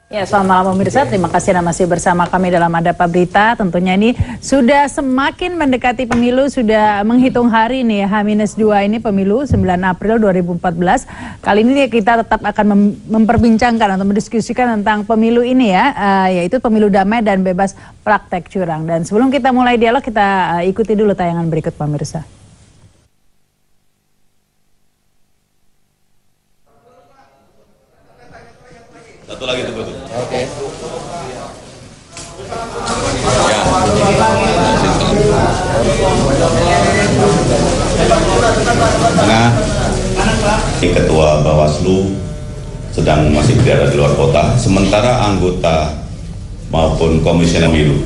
Ya, selamat malam pemirsa. Terima kasih Anda masih bersama kami dalam Adapa Berita. Tentunya ini sudah semakin mendekati pemilu, sudah menghitung hari nih, H-2 ini pemilu 9 April 2014. Kali ini kita tetap akan memperbincangkan atau mendiskusikan tentang pemilu ini ya, yaitu pemilu damai dan bebas praktek curang. Dan sebelum kita mulai dialog, kita ikuti dulu tayangan berikut pemirsa. Satu lagi tuh betul. Oke. Ya. Nah, Ketua Bawaslu sedang masih berada di luar kota, sementara anggota maupun komisioner pemilu,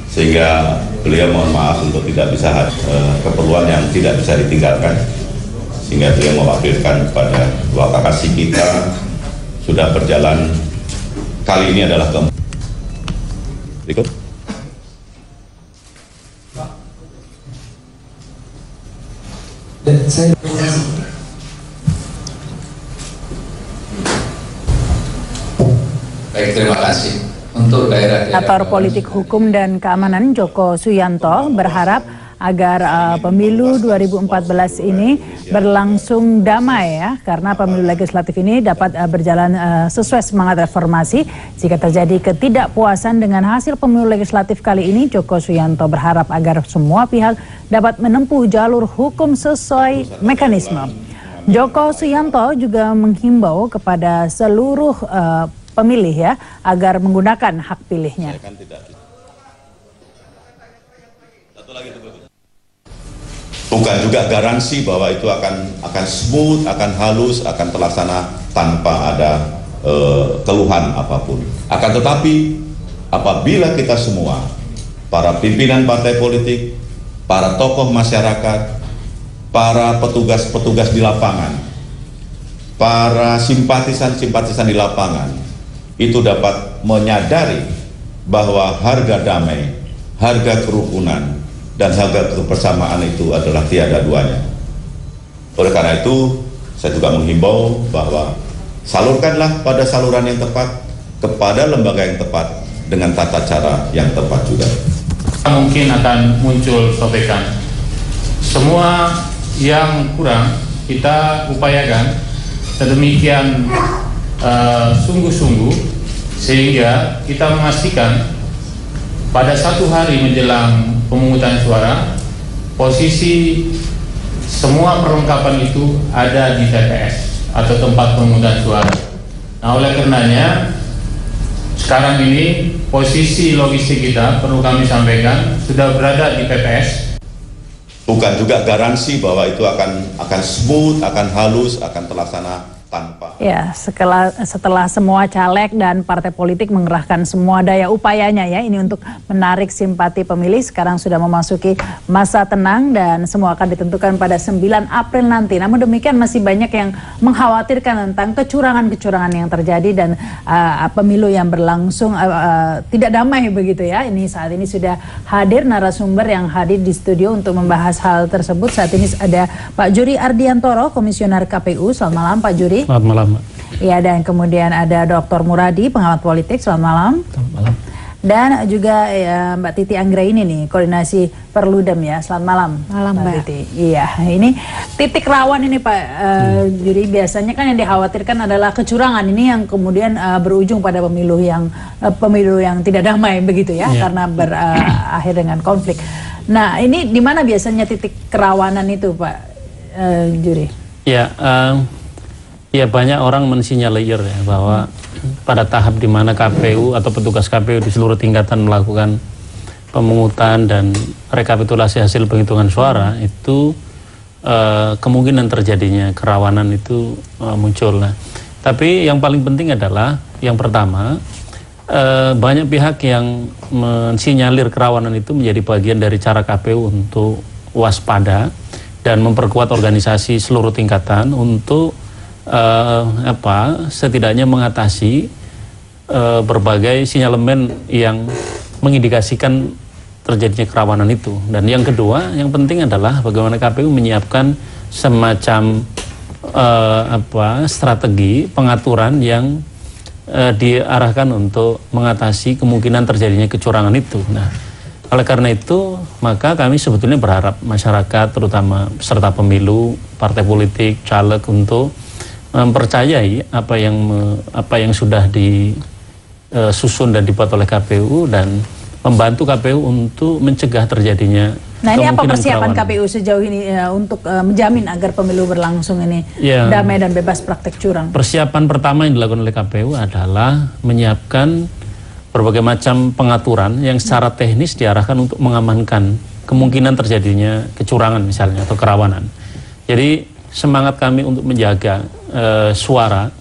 sehingga beliau mohon maaf untuk tidak bisa keperluan yang tidak bisa ditinggalkan, sehingga beliau mewakilkan kepada dua kakak kita. Sudah berjalan, kali ini adalah berikut. Baik, terima kasih. Untuk daerah-daerah Aktor Politik Hukum dan Keamanan Joko Suyanto berharap agar pemilu 2014 ini berlangsung damai ya, karena pemilu legislatif ini dapat berjalan sesuai semangat reformasi. Jika terjadi ketidakpuasan dengan hasil pemilu legislatif kali ini, Joko Suyanto berharap agar semua pihak dapat menempuh jalur hukum sesuai mekanisme. Joko Suyanto juga menghimbau kepada seluruh pemilih ya agar menggunakan hak pilihnya. Bukan juga garansi bahwa itu akan smooth, akan halus, akan terlaksana tanpa ada keluhan apapun. Akan tetapi apabila kita semua, para pimpinan partai politik, para tokoh masyarakat, para petugas-petugas di lapangan, para simpatisan-simpatisan di lapangan, itu dapat menyadari bahwa harga damai, harga kerukunan, dan harga kebersamaan itu adalah tiada duanya. Oleh karena itu, saya juga menghimbau bahwa salurkanlah pada saluran yang tepat, kepada lembaga yang tepat, dengan tata cara yang tepat juga. Mungkin akan muncul sobekan. Semua yang kurang kita upayakan sedemikian sungguh-sungguh sehingga kita memastikan pada satu hari menjelang pemungutan suara, posisi semua perlengkapan itu ada di TPS atau tempat pemungutan suara. Nah, oleh karenanya sekarang ini posisi logistik kita, perlu kami sampaikan, sudah berada di TPS. Bukan juga garansi bahwa itu akan smooth, akan halus, akan terlaksana tanpa. Ya, setelah semua caleg dan partai politik mengerahkan semua daya upayanya ya ini untuk menarik simpati pemilih, sekarang sudah memasuki masa tenang dan semua akan ditentukan pada 9 April nanti. Namun demikian masih banyak yang mengkhawatirkan tentang kecurangan-kecurangan yang terjadi dan pemilu yang berlangsung tidak damai begitu ya. Ini saat ini sudah hadir narasumber yang hadir di studio untuk membahas hal tersebut. Saat ini ada Pak Juri Ardiantoro, Komisioner KPU. Selamat malam Pak Juri. Selamat malam, Mbak. Ya, dan kemudian ada Dr. Muradi, pengamat politik. Selamat malam. Selamat malam. Dan juga ya, Mbak Titi Anggraini nih, koordinasi Perludem ya. Selamat malam. Malam, Mbak. Titi. Iya, ini titik rawan ini Pak Juri, biasanya kan yang dikhawatirkan adalah kecurangan ini yang kemudian berujung pada pemilu yang tidak damai begitu ya, karena berakhir dengan konflik. Nah, ini di mana biasanya titik kerawanan itu Pak Juri? Ya, ya banyak orang mensinyalir ya bahwa pada tahap di mana KPU atau petugas KPU di seluruh tingkatan melakukan pemungutan dan rekapitulasi hasil penghitungan suara itu kemungkinan terjadinya kerawanan itu muncul. Nah, tapi yang paling penting adalah yang pertama, banyak pihak yang mensinyalir kerawanan itu menjadi bagian dari cara KPU untuk waspada dan memperkuat organisasi seluruh tingkatan untuk setidaknya mengatasi berbagai sinyalemen yang mengindikasikan terjadinya kerawanan itu. Dan yang kedua, yang penting adalah bagaimana KPU menyiapkan semacam strategi pengaturan yang diarahkan untuk mengatasi kemungkinan terjadinya kecurangan itu. Nah, oleh karena itu, maka kami sebetulnya berharap masyarakat, terutama peserta pemilu, partai politik, caleg, untuk mempercayai apa yang sudah disusun dan dibuat oleh KPU dan membantu KPU untuk mencegah terjadinya. Nah, ini apa persiapan KPU sejauh ini untuk menjamin agar pemilu berlangsung ini damai dan bebas praktek curang? Persiapan pertama yang dilakukan oleh KPU adalah menyiapkan berbagai macam pengaturan yang secara teknis diarahkan untuk mengamankan kemungkinan terjadinya kecurangan misalnya atau kerawanan. Jadi semangat kami untuk menjaga suara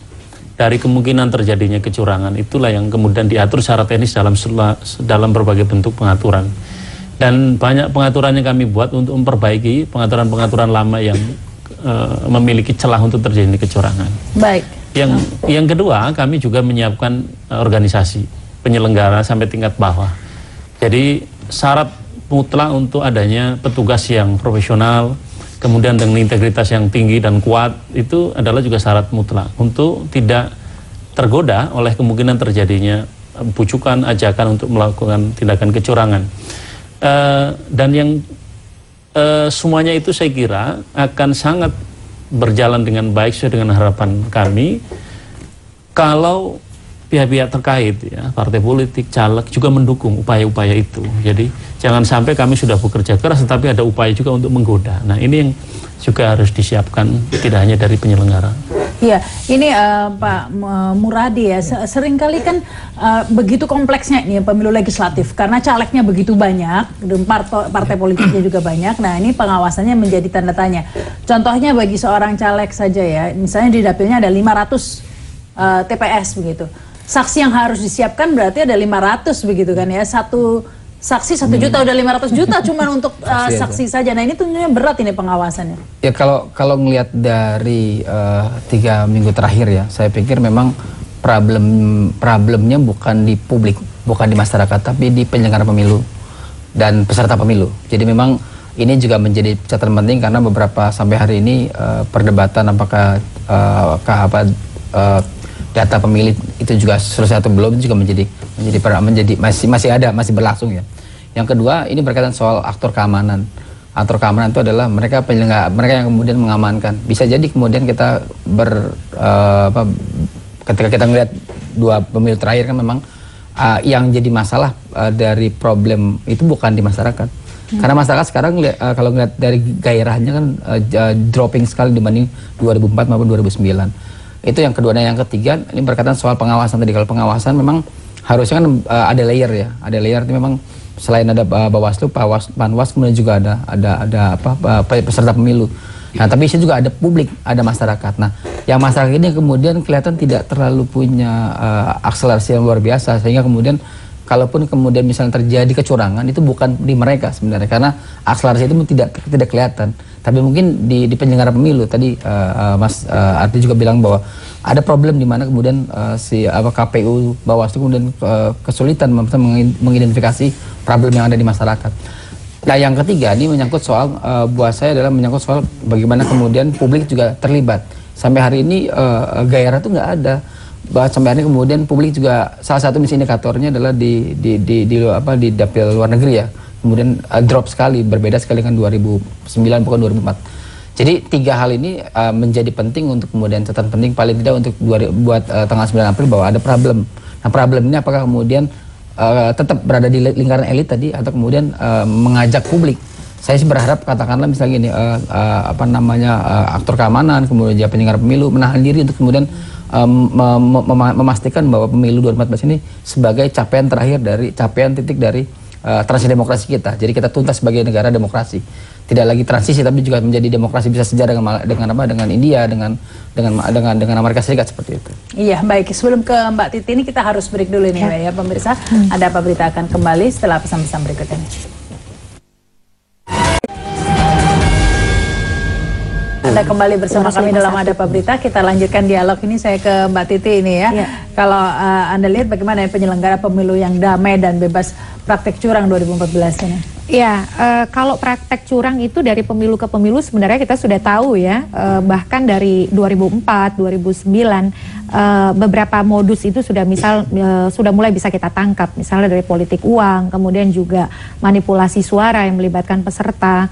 dari kemungkinan terjadinya kecurangan itulah yang kemudian diatur secara teknis dalam berbagai bentuk pengaturan. Dan banyak pengaturan yang kami buat untuk memperbaiki pengaturan-pengaturan lama yang memiliki celah untuk terjadi kecurangan. Baik. Yang kedua, kami juga menyiapkan organisasi penyelenggara sampai tingkat bawah. Jadi syarat mutlak untuk adanya petugas yang profesional, kemudian dengan integritas yang tinggi dan kuat, itu adalah juga syarat mutlak untuk tidak tergoda oleh kemungkinan terjadinya bujukan, ajakan untuk melakukan tindakan kecurangan. Dan yang semuanya itu saya kira akan sangat berjalan dengan baik sesuai dengan harapan kami kalau pihak-pihak terkait, ya, partai politik, caleg juga mendukung upaya-upaya itu. Jadi jangan sampai kami sudah bekerja keras tetapi ada upaya juga untuk menggoda. Nah, ini yang juga harus disiapkan tidak hanya dari penyelenggara. Iya, ini Pak Muradi ya, seringkali kan begitu kompleksnya ini pemilu legislatif karena calegnya begitu banyak, dan partai politiknya juga banyak. Nah, ini pengawasannya menjadi tanda tanya. Contohnya bagi seorang caleg saja ya, misalnya di dapilnya ada 500 TPS begitu. Saksi yang harus disiapkan berarti ada 500 begitu kan ya. Satu saksi 1 juta, udah 500 juta cuma untuk saksi saja. Nah, ini tentunya berat ini pengawasannya. Ya, kalau ngelihat dari 3 minggu terakhir ya, saya pikir memang problemnya bukan di publik, bukan di masyarakat, tapi di penyelenggara pemilu dan peserta pemilu. Jadi memang ini juga menjadi catatan penting karena beberapa sampai hari ini perdebatan apakah data pemilih itu juga selesai atau belum juga masih berlangsung ya. Yang kedua, ini berkaitan soal aktor keamanan. Aktor keamanan itu adalah mereka yang kemudian mengamankan. Bisa jadi kemudian kita ketika kita melihat 2 pemilu terakhir kan memang yang jadi masalah dari problem itu bukan di masyarakat. Karena masyarakat sekarang kalau ngelihat dari gairahnya kan dropping sekali dibanding 2004 maupun 2009. Itu yang kedua. Dan yang ketiga, ini berkaitan soal pengawasan tadi. Kalau pengawasan memang harusnya kan ada layer ya. Ada layer itu memang selain ada Bawaslu, Panwas, kemudian juga ada peserta pemilu. Nah, tapi itu juga ada publik, ada masyarakat. Nah, yang masyarakat ini kemudian kelihatan tidak terlalu punya akselerasi yang luar biasa, sehingga kemudian kalaupun kemudian misalnya terjadi kecurangan itu bukan di mereka sebenarnya, karena akselerasi itu tidak kelihatan. Tapi mungkin di penyelenggara pemilu tadi Mas Arti juga bilang bahwa ada problem di mana kemudian KPU, Bawaslu kemudian kesulitan mengidentifikasi problem yang ada di masyarakat. Nah, yang ketiga ini menyangkut soal buat saya adalah menyangkut soal bagaimana kemudian publik juga terlibat. Sampai hari ini gairah itu nggak ada. Sampai hari ini kemudian publik juga salah satu misalnya indikatornya adalah di dapil luar negeri ya. Kemudian drop sekali, berbeda sekali dengan 2009 bukan 2004. Jadi 3 hal ini menjadi penting untuk kemudian catatan penting paling tidak untuk buat tanggal 9 April bahwa ada problem. Nah, problem ini apakah kemudian tetap berada di lingkaran elit tadi atau kemudian mengajak publik. Saya sih berharap katakanlah misalnya gini, aktor keamanan, kemudian juga penyelenggara pemilu menahan diri untuk kemudian memastikan bahwa pemilu 2014 ini sebagai capaian terakhir capaian titik dari transisi demokrasi kita. Jadi kita tuntas sebagai negara demokrasi. Tidak lagi transisi tapi juga menjadi demokrasi bisa sejajar dengan India, dengan Amerika Serikat seperti itu. Iya, baik. Sebelum ke Mbak Titi ini kita harus break dulu nih ya pemirsa. Ada Apa Berita akan kembali setelah pesan-pesan berikut ini. Anda kembali bersama kami dalam Ada Apa Berita. Kita lanjutkan dialog ini, saya ke Mbak Titi ini ya. Kalau Anda lihat bagaimana penyelenggara pemilu yang damai dan bebas praktek curang 2014 ini? Ya, kalau praktek curang itu dari pemilu ke pemilu sebenarnya kita sudah tahu ya, bahkan dari 2004, 2009 beberapa modus itu sudah sudah mulai bisa kita tangkap, misalnya dari politik uang, kemudian juga manipulasi suara yang melibatkan peserta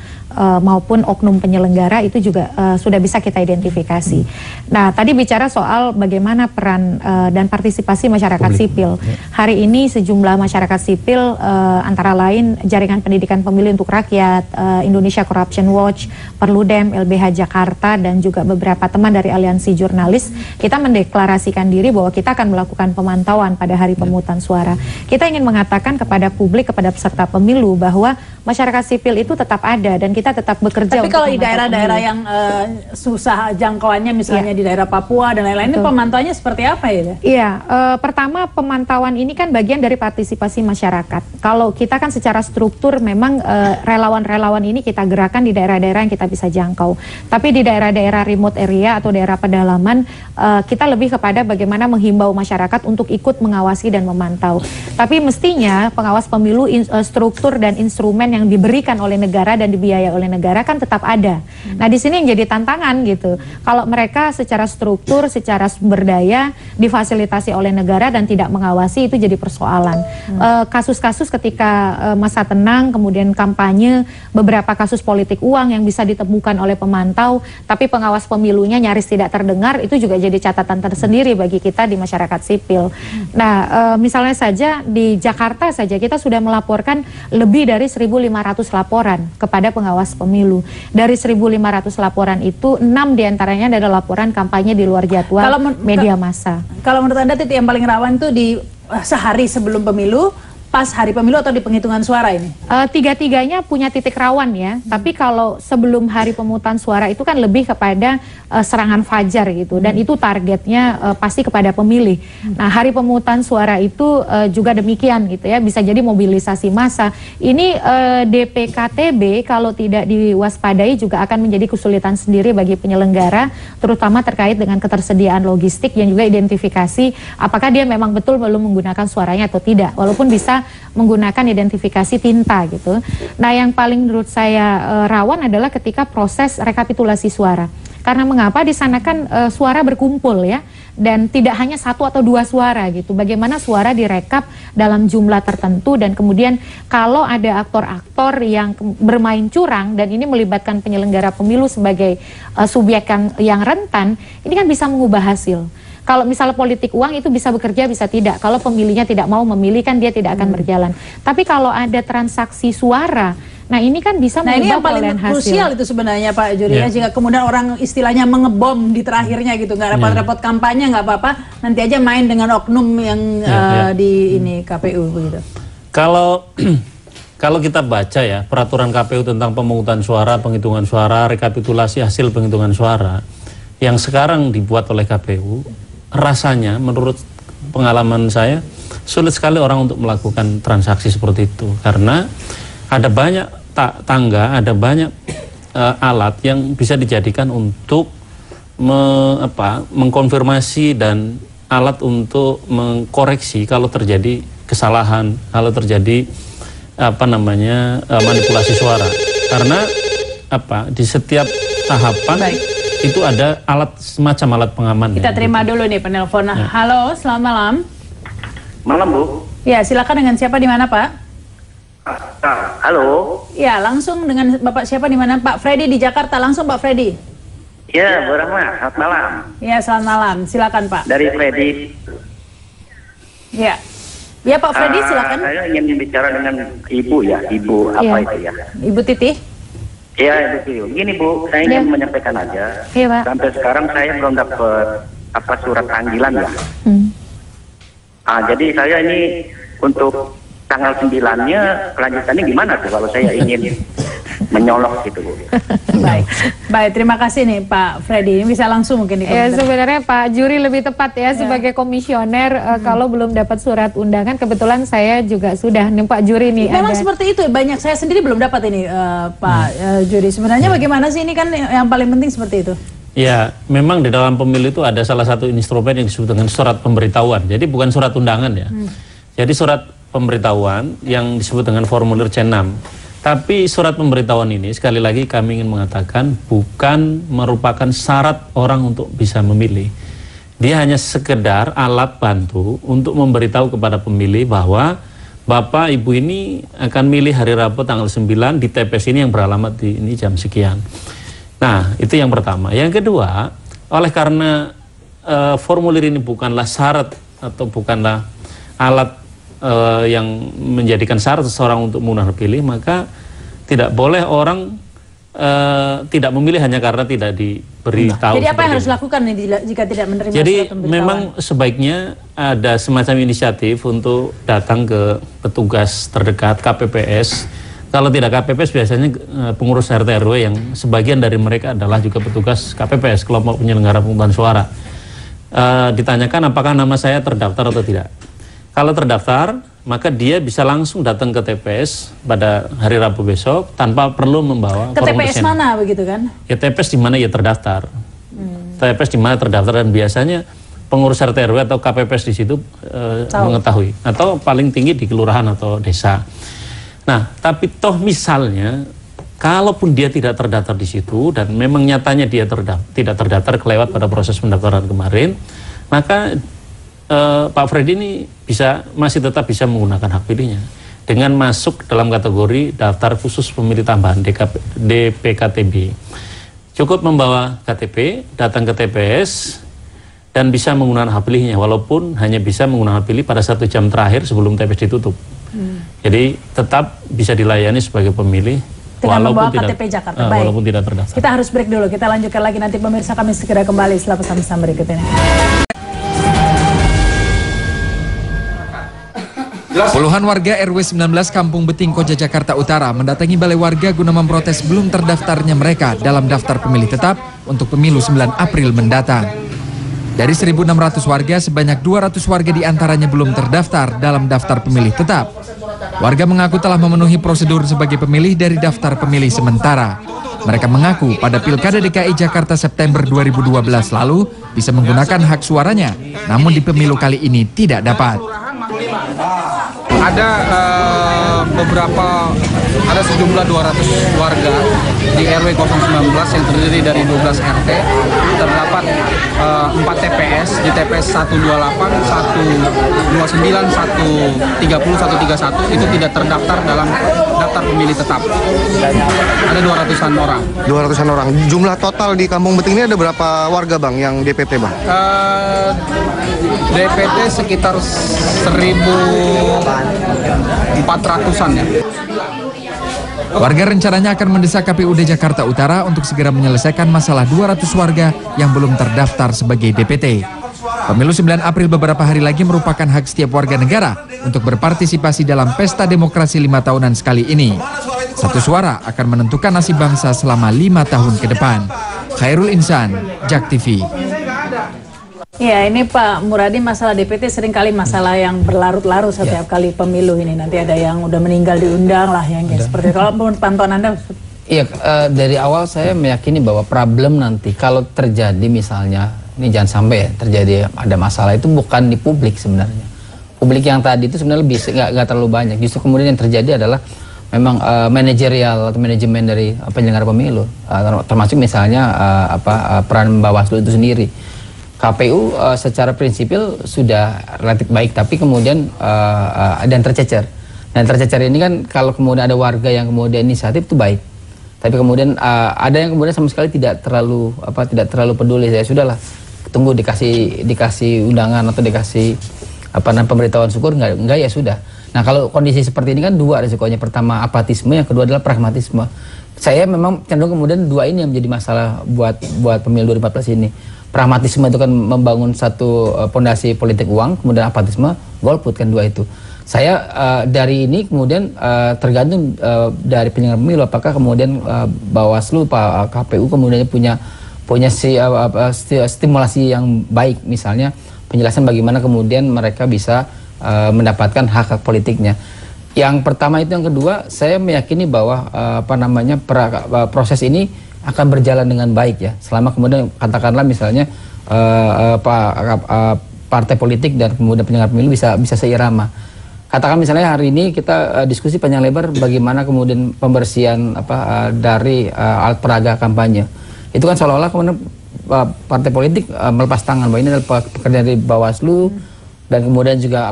maupun oknum penyelenggara itu juga sudah bisa kita identifikasi. Nah, tadi bicara soal bagaimana peran dan partisipasi masyarakat sipil. Hari ini sejumlah masyarakat sipil antara lain Jaringan Pendidikan Pemilih untuk Rakyat, Indonesia Corruption Watch, Perludem, LBH Jakarta, dan juga beberapa teman dari Aliansi Jurnalis, kita mendeklarasikan diri bahwa kita akan melakukan pemantauan pada hari pemungutan suara. Kita ingin mengatakan kepada publik, kepada peserta pemilu bahwa masyarakat sipil itu tetap ada dan kita tetap bekerja. Tapi kalau di daerah-daerah yang susah jangkauannya, misalnya di daerah Papua dan lain-lain, itu pemantauannya seperti apa ya? Iya, pertama pemantauan ini kan bagian dari partisipasi masyarakat. Kalau kita kan secara struktur memang relawan-relawan ini kita gerakan di daerah-daerah yang kita bisa jangkau. Tapi di daerah-daerah remote area atau daerah pedalaman, kita lebih kepada bagaimana menghimbau masyarakat untuk ikut mengawasi dan memantau. Tapi mestinya pengawas pemilu struktur dan instrumen yang diberikan oleh negara dan dibiayai oleh negara kan tetap ada. Nah, di sini yang jadi tantangan gitu. Kalau mereka secara struktur, secara sumber daya difasilitasi oleh negara dan tidak mengawasi, itu jadi persoalan. Kasus-kasus ketika masa tenang, kemudian kampanye, beberapa kasus politik uang yang bisa ditemukan oleh pemantau, tapi pengawas pemilunya nyaris tidak terdengar, itu juga jadi catatan tersendiri bagi kita di masyarakat sipil. Nah, misalnya saja di Jakarta saja kita sudah melaporkan lebih dari 1.500 laporan kepada pengawas pemilu. Dari 1.500 laporan itu 6 diantaranya adalah laporan kampanye di luar jadwal media massa. Kalau menurut Anda titik yang paling rawan itu di sehari sebelum pemilu, pas hari pemilu, atau di penghitungan suara ini? Tiga-tiganya punya titik rawan ya, tapi kalau sebelum hari pemungutan suara itu kan lebih kepada serangan fajar gitu, dan itu targetnya pasti kepada pemilih. Nah, hari pemungutan suara itu juga demikian gitu ya, bisa jadi mobilisasi massa. Ini DPKTB kalau tidak diwaspadai juga akan menjadi kesulitan sendiri bagi penyelenggara, terutama terkait dengan ketersediaan logistik yang juga identifikasi apakah dia memang betul belum menggunakan suaranya atau tidak, walaupun bisa menggunakan identifikasi tinta gitu. Nah, yang paling menurut saya rawan adalah ketika proses rekapitulasi suara. Karena mengapa di sana kan suara berkumpul ya, dan tidak hanya 1 atau 2 suara gitu. Bagaimana suara direkap dalam jumlah tertentu, dan kemudian kalau ada aktor-aktor yang bermain curang dan ini melibatkan penyelenggara pemilu sebagai subjek yang rentan, ini kan bisa mengubah hasil. Kalau misalnya politik uang itu bisa bekerja, bisa tidak. Kalau pemilihnya tidak mau memilih kan dia tidak akan berjalan. Tapi kalau ada transaksi suara, nah ini kan bisa mengubah ini yang paling hasil. krusial itu sebenarnya Pak Juri, jika kemudian orang istilahnya mengebom di terakhirnya gitu, nggak repot-repot kampanye, nggak apa-apa, nanti aja main dengan oknum yang di ini KPU begitu. Kalau kita baca ya peraturan KPU tentang pemungutan suara, penghitungan suara, rekapitulasi hasil penghitungan suara yang sekarang dibuat oleh KPU, rasanya menurut pengalaman saya sulit sekali orang untuk melakukan transaksi seperti itu, karena ada banyak tangga, ada banyak alat yang bisa dijadikan untuk mengkonfirmasi dan alat untuk mengkoreksi kalau terjadi kesalahan, kalau terjadi manipulasi suara. Karena di setiap tahapan itu ada alat, semacam alat pengaman. Kita terima dulu nih penelpon. Halo, selamat malam. Malam, Bu. Ya, silakan, dengan siapa di mana, Pak? Halo. Ya, langsung dengan Bapak siapa di mana? Pak Freddy di Jakarta. Langsung Pak Freddy. Ya, Bu Rahma, selamat malam. Ya, selamat malam. Silakan, Pak. Dari Freddy. Ya. Ya, Pak Freddy, silakan. Saya ingin bicara dengan Ibu ya, Ibu apa itu ya? Ibu Titi. Ya, Ibu. Gini, Bu, saya ingin menyampaikan aja. Iya, Pak. Sampai sekarang saya belum dapat surat panggilan ya. Jadi saya ini untuk tanggal 9-nya kelanjutannya gimana tuh kalau saya ingin menyolok gitu, Bu. Baik, terima kasih nih Pak Freddy. Ini bisa langsung mungkin dikomentar. Ya, sebenarnya Pak Juri lebih tepat ya sebagai komisioner kalau belum dapat surat undangan. Kebetulan saya juga sudah nih Pak Juri nih. Memang seperti itu, banyak saya sendiri belum dapat ini Pak Juri. Sebenarnya bagaimana sih, ini kan yang paling penting seperti itu. Ya, memang di dalam pemilu itu ada salah satu instrumen yang disebut dengan surat pemberitahuan. Jadi bukan surat undangan ya. Jadi surat pemberitahuan yang disebut dengan formulir C6. Tapi surat pemberitahuan ini sekali lagi kami ingin mengatakan bukan merupakan syarat orang untuk bisa memilih. Dia hanya sekedar alat bantu untuk memberitahu kepada pemilih bahwa Bapak Ibu ini akan milih hari Rabu tanggal 9 di TPS ini yang beralamat di ini jam sekian. Nah, itu yang pertama. Yang kedua, oleh karena formulir ini bukanlah syarat atau bukanlah alat yang menjadikan syarat seseorang untuk menggunakan hak pilih, maka tidak boleh orang tidak memilih hanya karena tidak diberitahu. Jadi apa yang harus dilakukan nih jika tidak menerima Jadi surat pemberitahuan? memang sebaiknya ada semacam inisiatif untuk datang ke petugas terdekat KPPS. Kalau tidak KPPS biasanya pengurus RT RW yang sebagian dari mereka adalah juga petugas KPPS, kelompok penyelenggara pemungutan suara. Ditanyakan apakah nama saya terdaftar atau tidak. Kalau terdaftar, maka dia bisa langsung datang ke TPS pada hari Rabu besok tanpa perlu membawa ke TPS mana begitu kan? Ya TPS di mana ia terdaftar. TPS di mana terdaftar, dan biasanya pengurus RT RW atau KPPS di situ mengetahui, atau paling tinggi di kelurahan atau desa. Nah, tapi toh misalnya kalaupun dia tidak terdaftar di situ dan memang nyatanya dia tidak terdaftar kelewat pada proses pendaftaran kemarin, maka Pak Freddy ini masih tetap bisa menggunakan hak pilihnya dengan masuk dalam kategori daftar khusus pemilih tambahan DPKTB. Cukup membawa KTP, datang ke TPS dan bisa menggunakan hak pilihnya, walaupun hanya bisa menggunakan hak pilih pada 1 jam terakhir sebelum TPS ditutup. Jadi tetap bisa dilayani sebagai pemilih dengan membawa KTP Jakarta. Baik. Walaupun tidak terdaftar. Kita harus break dulu. Kita lanjutkan lagi nanti pemirsa, kami segera kembali setelah pesan-pesan berikut ini. Puluhan warga RW 19 Kampung Beting, Koja, Jakarta Utara mendatangi balai warga guna memprotes belum terdaftarnya mereka dalam daftar pemilih tetap untuk pemilu 9 April mendatang. Dari 1.600 warga, sebanyak 200 warga diantaranya belum terdaftar dalam daftar pemilih tetap. Warga mengaku telah memenuhi prosedur sebagai pemilih dari daftar pemilih sementara. Mereka mengaku pada Pilkada DKI Jakarta September 2012 lalu bisa menggunakan hak suaranya, namun di pemilu kali ini tidak dapat. Ada sejumlah 200 warga di RW 019 yang terdiri dari 12 RT. Terdapat 4 TPS di TPS 128, 129, 130, 131 itu tidak terdaftar dalam daftar pemilih tetap. Ada 200-an orang. 200-an orang. Jumlah total di Kampung Beting ini ada berapa warga Bang yang DPT Bang? DPT sekitar 1.400-an ya. Warga rencananya akan mendesak KPUD Jakarta Utara untuk segera menyelesaikan masalah 200 warga yang belum terdaftar sebagai DPT. Pemilu 9 April beberapa hari lagi merupakan hak setiap warga negara untuk berpartisipasi dalam pesta demokrasi 5 tahunan sekali ini. Satu suara akan menentukan nasib bangsa selama 5 tahun ke depan. Khairul Insan, JAK TV. Ya, ini Pak Muradi, masalah DPT seringkali masalah yang berlarut-larut setiap kali pemilu ini. Nanti ada yang udah meninggal diundang lah, yang kayak seperti itu. Kalau menurut pantauan Anda? Iya, dari awal saya meyakini bahwa problem nanti kalau terjadi misalnya, ini jangan sampai ya terjadi ada masalah itu bukan di publik sebenarnya. Publik yang tadi itu sebenarnya lebih nggak terlalu banyak. Justru kemudian yang terjadi adalah memang manajerial atau manajemen dari penyelenggara pemilu, termasuk misalnya peran Bawaslu itu sendiri. KPU secara prinsipil sudah relatif baik, tapi kemudian ada yang tercecer. Dan tercecer ini kan kalau kemudian ada warga yang kemudian inisiatif itu baik, tapi kemudian ada yang kemudian sama sekali tidak terlalu peduli. Ya sudahlah, tunggu dikasih undangan atau dikasih pemberitahuan syukur, enggak ya sudah. Nah kalau kondisi seperti ini kan dua risikonya. Pertama apatisme, yang kedua adalah pragmatisme. Saya memang cenderung kemudian dua ini yang menjadi masalah buat pemilu 2014 ini. Pragmatisme itu kan membangun satu fondasi politik uang, kemudian apatisme golput, kan dua itu. Saya dari ini kemudian tergantung dari penyelenggara pemilu, apakah kemudian Bawaslu, KPU kemudian punya stimulasi yang baik, misalnya penjelasan bagaimana kemudian mereka bisa mendapatkan hak-hak politiknya. Yang pertama itu, yang kedua saya meyakini bahwa proses ini akan berjalan dengan baik ya, selama kemudian katakanlah misalnya partai politik dan kemudian penyelenggara pemilu bisa seirama. Katakan misalnya hari ini kita diskusi panjang lebar bagaimana kemudian pembersihan dari alat peraga kampanye. Itu kan seolah-olah kemudian partai politik melepas tangan bahwa ini adalah pekerjaan dari Bawaslu dan kemudian juga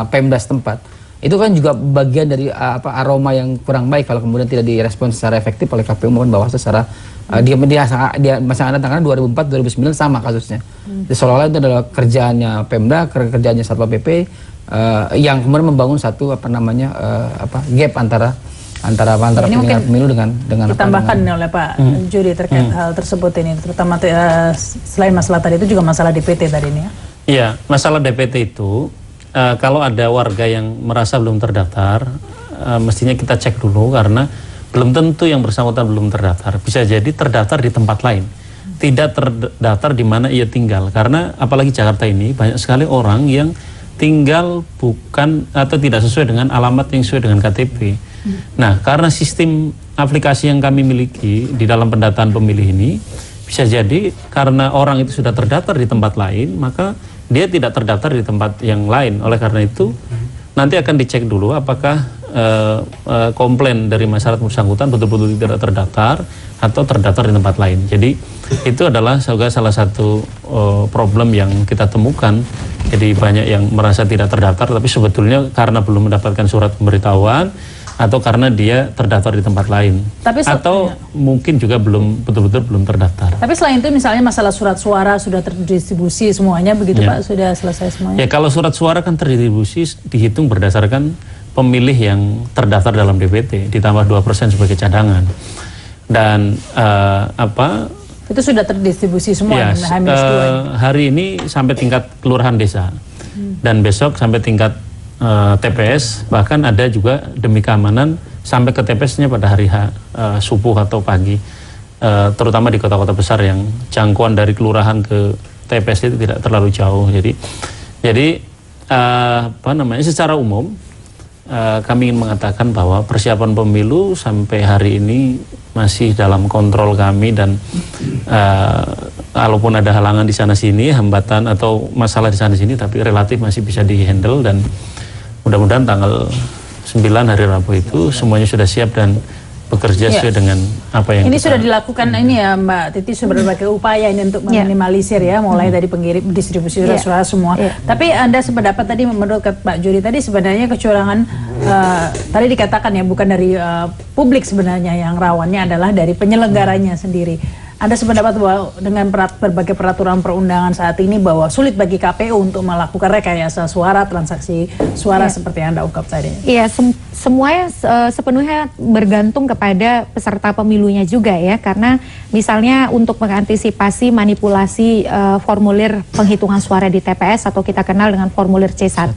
Pemda setempat. Itu kan juga bagian dari aroma yang kurang baik kalau kemudian tidak direspon secara efektif oleh KPU maupun Bawaslu secara dia masa tanggal 2004 2009 sama kasusnya. Seolah-olah itu adalah kerjaannya Pemda, kerjaannya Satpol PP yang kemudian membangun satu gap antara penyelenggara pemilu dengan ditambahkan oleh Pak Juri terkait hal tersebut ini, terutama selain masalah tadi itu juga masalah DPT tadi ini ya. Iya, masalah DPT itu kalau ada warga yang merasa belum terdaftar, mestinya kita cek dulu karena belum tentu yang bersangkutan belum terdaftar. Bisa jadi terdaftar di tempat lain, tidak terdaftar di mana ia tinggal. Karena apalagi Jakarta ini banyak sekali orang yang tinggal bukan atau tidak sesuai dengan alamat yang sesuai dengan KTP. Nah, karena sistem aplikasi yang kami miliki di dalam pendataan pemilih ini, bisa jadi karena orang itu sudah terdaftar di tempat lain, maka dia tidak terdaftar di tempat yang lain. Oleh karena itu, nanti akan dicek dulu apakah komplain dari masyarakat bersangkutan betul-betul tidak terdaftar atau terdaftar di tempat lain. Jadi itu adalah salah satu problem yang kita temukan. Jadi banyak yang merasa tidak terdaftar tapi sebetulnya karena belum mendapatkan surat pemberitahuan atau karena dia terdaftar di tempat lain. Atau mungkin juga betul-betul belum terdaftar. Tapi selain itu misalnya masalah surat suara sudah terdistribusi semuanya begitu Pak, sudah selesai semuanya? Ya kalau surat suara kan terdistribusi dihitung berdasarkan pemilih yang terdaftar dalam DPT ditambah 2% sebagai cadangan. Dan itu sudah terdistribusi semua hari ini sampai tingkat kelurahan desa dan besok sampai tingkat TPS, bahkan ada juga demi keamanan sampai ke TPS-nya pada hari subuh atau pagi, terutama di kota-kota besar yang jangkauan dari kelurahan ke TPS itu tidak terlalu jauh. Jadi secara umum kami ingin mengatakan bahwa persiapan pemilu sampai hari ini masih dalam kontrol kami dan walaupun ada halangan di sana sini, hambatan atau masalah di sana sini, tapi relatif masih bisa dihandle dan mudah-mudahan tanggal 9 hari Rabu itu semuanya sudah siap dan bekerja sesuai dengan apa yang ini sudah dilakukan ini ya Mbak Titi, sudah berbagai upaya ini untuk meminimalisir ya, mulai dari pengirim distribusi surat semua. Tapi Anda sependapat tadi menurut Pak Juri tadi sebenarnya kecurangan tadi dikatakan ya bukan dari publik sebenarnya, yang rawannya adalah dari penyelenggaranya sendiri. Anda sependapat bahwa dengan berbagai peraturan perundangan saat ini bahwa sulit bagi KPU untuk melakukan rekayasa suara, transaksi suara seperti yang Anda ungkap tadi? Iya, semuanya sepenuhnya bergantung kepada peserta pemilunya juga ya, karena misalnya untuk mengantisipasi manipulasi formulir penghitungan suara di TPS atau kita kenal dengan formulir C1,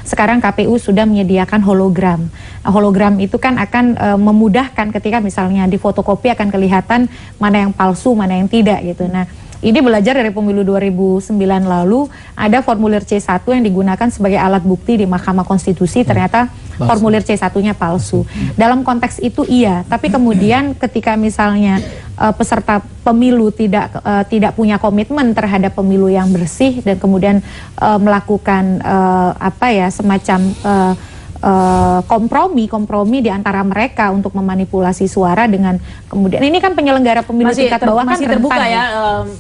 sekarang KPU sudah menyediakan hologram. Nah, hologram itu kan akan memudahkan ketika misalnya di fotokopi akan kelihatan mana yang palsu, mana yang tidak gitu. Nah, ini belajar dari pemilu 2009 lalu, ada formulir C1 yang digunakan sebagai alat bukti di Mahkamah Konstitusi, ternyata formulir C1-nya palsu. Dalam konteks itu iya, tapi kemudian ketika misalnya peserta pemilu tidak punya komitmen terhadap pemilu yang bersih dan kemudian melakukan semacam kompromi di antara mereka untuk memanipulasi suara dengan kemudian ini kan penyelenggara pemilu tingkat bawah kan terbuka ya.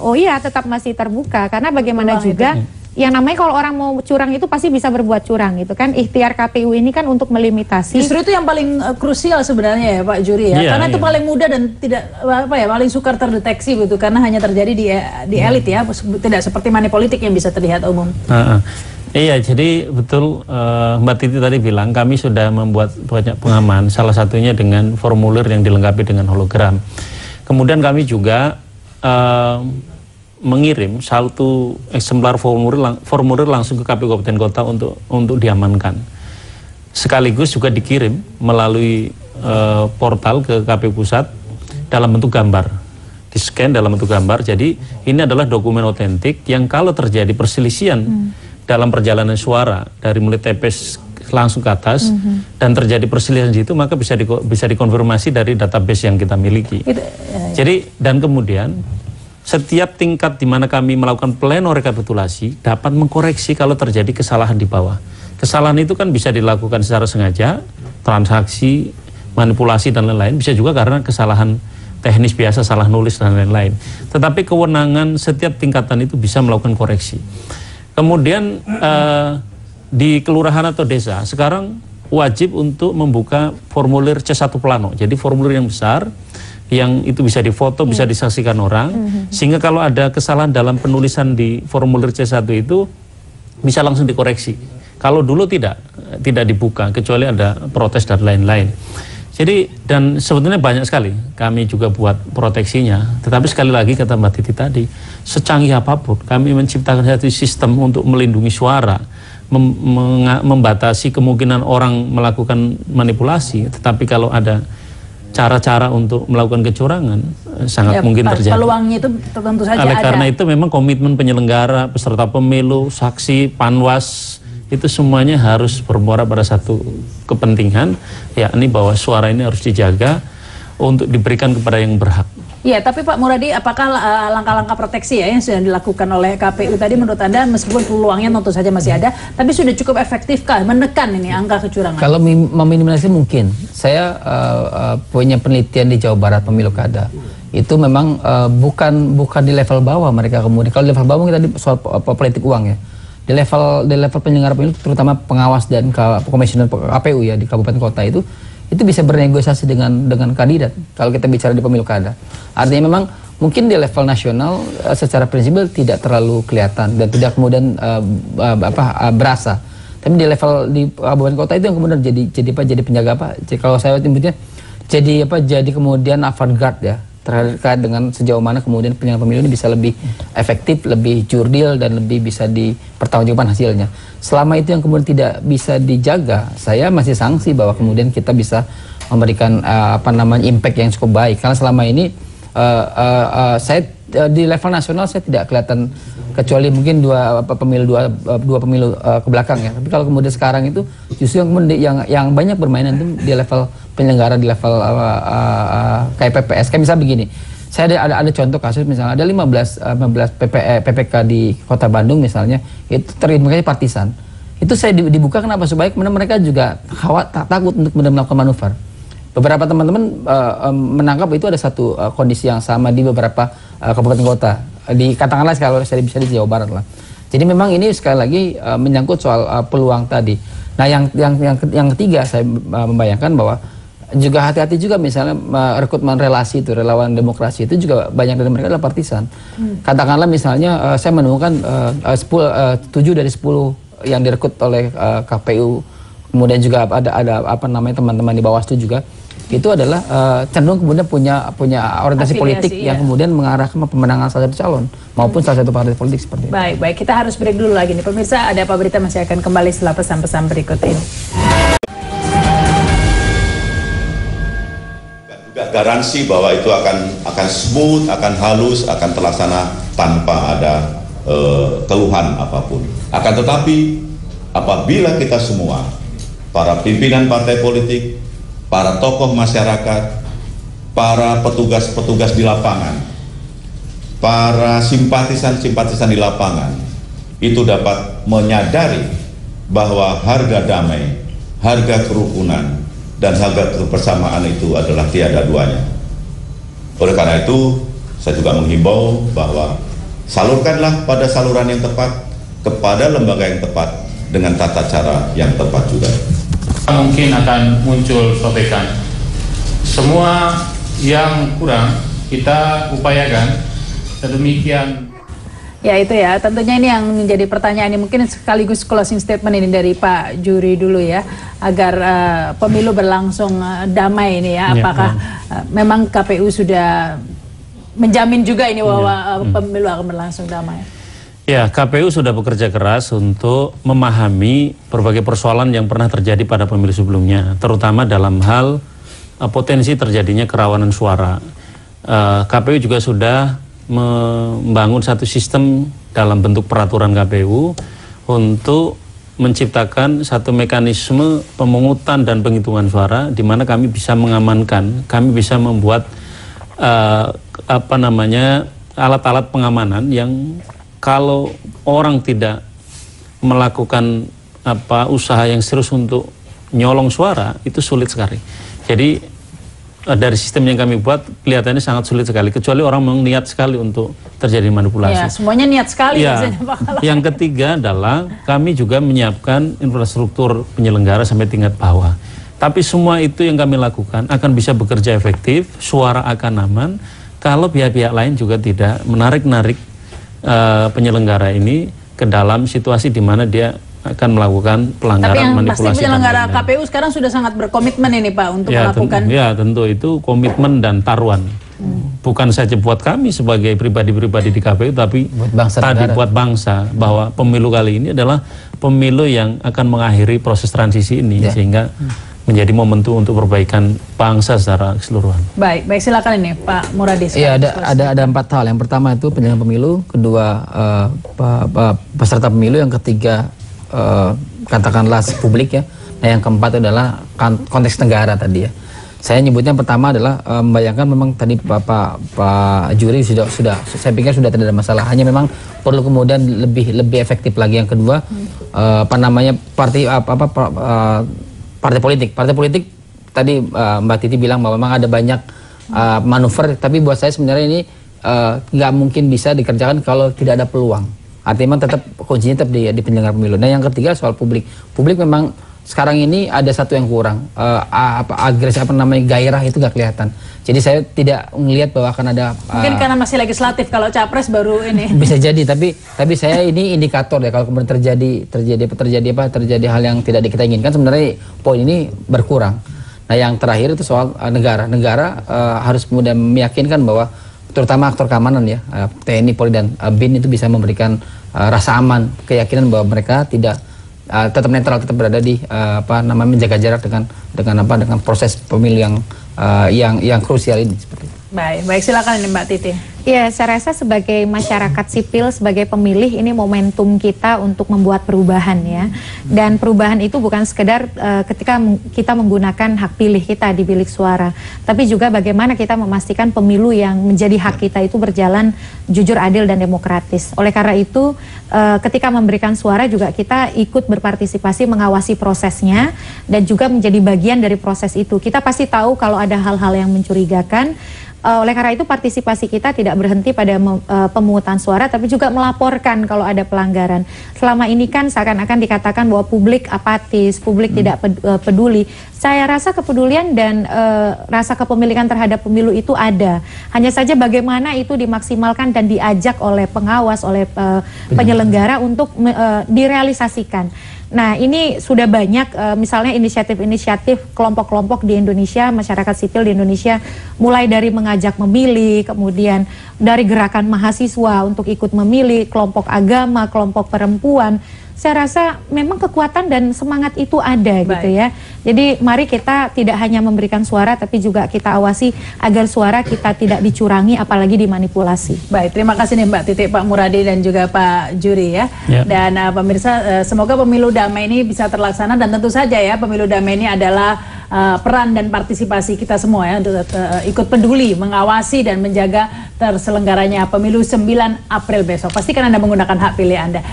Oh iya, tetap masih terbuka karena bagaimana juga yang namanya kalau orang mau curang itu pasti bisa berbuat curang gitu kan. Ikhtiar KPU ini kan untuk melimitasi. Justru itu yang paling krusial sebenarnya ya Pak Juri ya. Karena itu paling mudah dan tidak paling sukar terdeteksi gitu, karena hanya terjadi di elit ya, tidak seperti money politik yang bisa terlihat umum. Iya, jadi betul Mbak Titi tadi bilang kami sudah membuat banyak pengaman, salah satunya dengan formulir yang dilengkapi dengan hologram. Kemudian kami juga mengirim satu eksemplar formulir langsung ke KPU Kabupaten Kota untuk diamankan. Sekaligus juga dikirim melalui portal ke KPU Pusat dalam bentuk gambar, di-scan dalam bentuk gambar. Jadi ini adalah dokumen otentik yang kalau terjadi perselisihan dalam perjalanan suara dari mulai TPS langsung ke atas dan terjadi perselisihan di situ, maka bisa dikonfirmasi dari database yang kita miliki. Jadi dan kemudian setiap tingkat di mana kami melakukan pleno rekapitulasi dapat mengkoreksi kalau terjadi kesalahan di bawah. Kesalahan itu kan bisa dilakukan secara sengaja, transaksi, manipulasi dan lain-lain, bisa juga karena kesalahan teknis biasa, salah nulis dan lain-lain. Tetapi kewenangan setiap tingkatan itu bisa melakukan koreksi. Kemudian di kelurahan atau desa sekarang wajib untuk membuka formulir C1 Plano. Jadi formulir yang besar yang itu bisa difoto, bisa disaksikan orang, sehingga kalau ada kesalahan dalam penulisan di formulir C1 itu bisa langsung dikoreksi. Kalau dulu tidak dibuka, kecuali ada protes dan lain-lain. Jadi, dan sebetulnya banyak sekali kami juga buat proteksinya, tetapi sekali lagi kata Mbak Titi tadi, secanggih apapun kami menciptakan satu sistem untuk melindungi suara, membatasi kemungkinan orang melakukan manipulasi, tetapi kalau ada cara-cara untuk melakukan kecurangan sangat mungkin terjadi. Peluangnya itu tentu saja ada. Karena ada. itu memang komitmen penyelenggara, peserta pemilu, saksi, panwas, itu semuanya harus bermuara pada satu kepentingan, yakni bahwa suara ini harus dijaga untuk diberikan kepada yang berhak. Iya, tapi Pak Muradi, apakah langkah-langkah proteksi ya yang sudah dilakukan oleh KPU tadi menurut Anda, meskipun peluangnya tentu saja masih ada, tapi sudah cukup efektifkah menekan ini angka kecurangan? Kalau meminimalisir mungkin. Saya punya penelitian di Jawa Barat pemilu kada. Itu memang bukan di level bawah mereka kemudian. Kalau di level bawah kita di soal politik uang ya. Di level penyelenggara pemilu, terutama pengawas dan komisioner KPU ya di kabupaten kota itu bisa bernegosiasi dengan kandidat kalau kita bicara di pemilu kada. Artinya memang mungkin di level nasional secara prinsipil tidak terlalu kelihatan dan tidak kemudian berasa. Tapi di level di kabupaten kota itu yang kemudian jadi penjaga apa? Kalau saya menyebutnya jadi kemudian avant-garde ya terkait dengan sejauh mana kemudian penyelenggara pemilu ini bisa lebih efektif, lebih jurdil dan lebih bisa dipertanggungjawabkan hasilnya. Selama itu yang kemudian tidak bisa dijaga, saya masih sanksi bahwa kemudian kita bisa memberikan impact yang cukup baik. Karena selama ini saya di level nasional saya tidak kelihatan, kecuali mungkin dua pemilu ke belakang ya. Tapi kalau kemudian sekarang itu justru yang banyak bermain itu di level penyelenggara, di level kayak PPS. Kayak misalnya begini, saya ada contoh kasus misalnya ada 15 PPK di Kota Bandung misalnya, itu terintegrasi partisan. Itu saya dibuka kenapa? Supaya kemudian mereka juga takut untuk melakukan manuver. Beberapa teman-teman menangkap itu ada satu kondisi yang sama di beberapa kabupaten kota. Katakanlah kalau saya bisa di Jawa Barat lah. Jadi memang ini sekali lagi menyangkut soal peluang tadi. Nah yang ketiga saya membayangkan bahwa juga hati-hati juga misalnya rekrutmen relasi itu, relawan demokrasi itu juga banyak dari mereka adalah partisan. Katakanlah misalnya saya menemukan 7 dari 10 yang direkrut oleh KPU, kemudian juga ada teman-teman di Bawaslu juga, itu adalah cenderung kemudian punya orientasi politik yang kemudian mengarah ke pemenangan salah satu calon maupun salah satu partai politik seperti itu. Baik, kita harus break dulu lagi nih pemirsa. Ada Apa Berita masih akan kembali setelah pesan-pesan berikut ini. Garansi bahwa itu akan smooth, akan halus, akan terlaksana tanpa ada keluhan apapun. Akan tetapi apabila kita semua, para pimpinan partai politik, para tokoh masyarakat, para petugas-petugas di lapangan, para simpatisan-simpatisan di lapangan, itu dapat menyadari bahwa harga damai, harga kerukunan, dan harga kebersamaan itu adalah tiada duanya. Oleh karena itu, saya juga menghimbau bahwa salurkanlah pada saluran yang tepat, kepada lembaga yang tepat, dengan tata cara yang tepat juga. Mungkin akan muncul sobekan. Semua yang kurang kita upayakan sedemikian. Ya itu ya, tentunya ini yang menjadi pertanyaan ini, mungkin sekaligus closing statement ini dari Pak Juri dulu ya, agar pemilu berlangsung damai ini ya. Apakah memang KPU sudah menjamin juga ini bahwa pemilu akan berlangsung damai? Ya, KPU sudah bekerja keras untuk memahami berbagai persoalan yang pernah terjadi pada pemilu sebelumnya, terutama dalam hal potensi terjadinya kerawanan suara. KPU juga sudah membangun satu sistem dalam bentuk peraturan KPU untuk menciptakan satu mekanisme pemungutan dan penghitungan suara di mana kami bisa mengamankan, kami bisa membuat alat-alat pengamanan yang kalau orang tidak melakukan usaha yang serius untuk nyolong suara itu sulit sekali. Jadi dari sistem yang kami buat kelihatannya sangat sulit sekali, kecuali orang memang niat sekali untuk terjadi manipulasi. Ya, semuanya niat sekali. Ya. Yang ketiga adalah kami juga menyiapkan infrastruktur penyelenggara sampai tingkat bawah. Tapi semua itu yang kami lakukan akan bisa bekerja efektif, suara akan aman, kalau pihak-pihak lain juga tidak menarik-narik penyelenggara ini ke dalam situasi di mana dia akan melakukan pelanggaran. Tapi yang manipulasi. pasti penyelenggara KPU sekarang sudah sangat berkomitmen ini Pak untuk melakukan. Ya tentu itu komitmen dan taruhan. Bukan saja buat kami sebagai pribadi-pribadi di KPU, tapi buat bangsa bahwa pemilu kali ini adalah pemilu yang akan mengakhiri proses transisi ini, sehingga menjadi momentum untuk perbaikan bangsa secara keseluruhan. Baik silakan ini Pak Muradi. Iya, ada 4 hal. Yang pertama itu penyelenggaraan pemilu, kedua peserta pemilu, yang ketiga katakanlah publik ya. Nah, yang keempat adalah konteks negara tadi ya. Saya nyebutnya pertama adalah membayangkan memang tadi Pak Juri sudah saya pikir sudah tidak ada masalah. Hanya memang perlu kemudian lebih efektif lagi. Yang kedua partai politik tadi Mbak Titi bilang bahwa memang ada banyak manuver, tapi buat saya sebenarnya ini nggak mungkin bisa dikerjakan kalau tidak ada peluang. Artinya tetap kuncinya tetap di penyelenggara pemilu. Nah, yang ketiga soal publik. Publik memang sekarang ini ada satu yang kurang, gairah itu nggak kelihatan. Jadi saya tidak melihat bahwa akan ada. Mungkin karena masih legislatif, kalau capres baru ini. Bisa jadi, tapi saya ini indikator ya, kalau kemudian terjadi hal yang tidak kita inginkan, sebenarnya poin ini berkurang. Nah, yang terakhir itu soal negara harus kemudian meyakinkan bahwa terutama aktor keamanan ya, TNI, Polri dan BIN itu bisa memberikan rasa aman, keyakinan bahwa mereka tidak tetap netral, tetap berada di menjaga jarak dengan proses pemilu yang krusial ini. Seperti itu. Baik silakan ini Mbak Titi. Ya, saya rasa sebagai masyarakat sipil, sebagai pemilih, ini momentum kita untuk membuat perubahan ya. Dan perubahan itu bukan sekedar ketika kita menggunakan hak pilih kita di bilik suara, tapi juga bagaimana kita memastikan pemilu yang menjadi hak kita itu berjalan jujur, adil, dan demokratis. Oleh karena itu, ketika memberikan suara juga kita ikut berpartisipasi mengawasi prosesnya dan juga menjadi bagian dari proses itu. Kita pasti tahu kalau ada hal-hal yang mencurigakan. Oleh karena itu partisipasi kita tidak berhenti pada pemungutan suara, tapi juga melaporkan kalau ada pelanggaran. Selama ini kan seakan-akan dikatakan bahwa publik apatis, publik tidak peduli. Saya rasa kepedulian dan rasa kepemilikan terhadap pemilu itu ada. Hanya saja bagaimana itu dimaksimalkan dan diajak oleh pengawas, oleh penyelenggara untuk direalisasikan. Nah, ini sudah banyak misalnya inisiatif-inisiatif kelompok-kelompok di Indonesia, masyarakat sipil di Indonesia, mulai dari mengajak memilih, kemudian dari gerakan mahasiswa untuk ikut memilih, kelompok agama, kelompok perempuan. Saya rasa memang kekuatan dan semangat itu ada gitu ya. Jadi mari kita tidak hanya memberikan suara, tapi juga kita awasi agar suara kita tidak dicurangi, apalagi dimanipulasi. Baik, terima kasih nih Mbak Titi, Pak Muradi, dan juga Pak Juri ya. Dan pemirsa, semoga pemilu damai ini bisa terlaksana, dan tentu saja ya pemilu damai ini adalah peran dan partisipasi kita semua ya untuk ikut peduli, mengawasi dan menjaga terselenggaranya pemilu 9 April besok. Pastikan Anda menggunakan hak pilih Anda.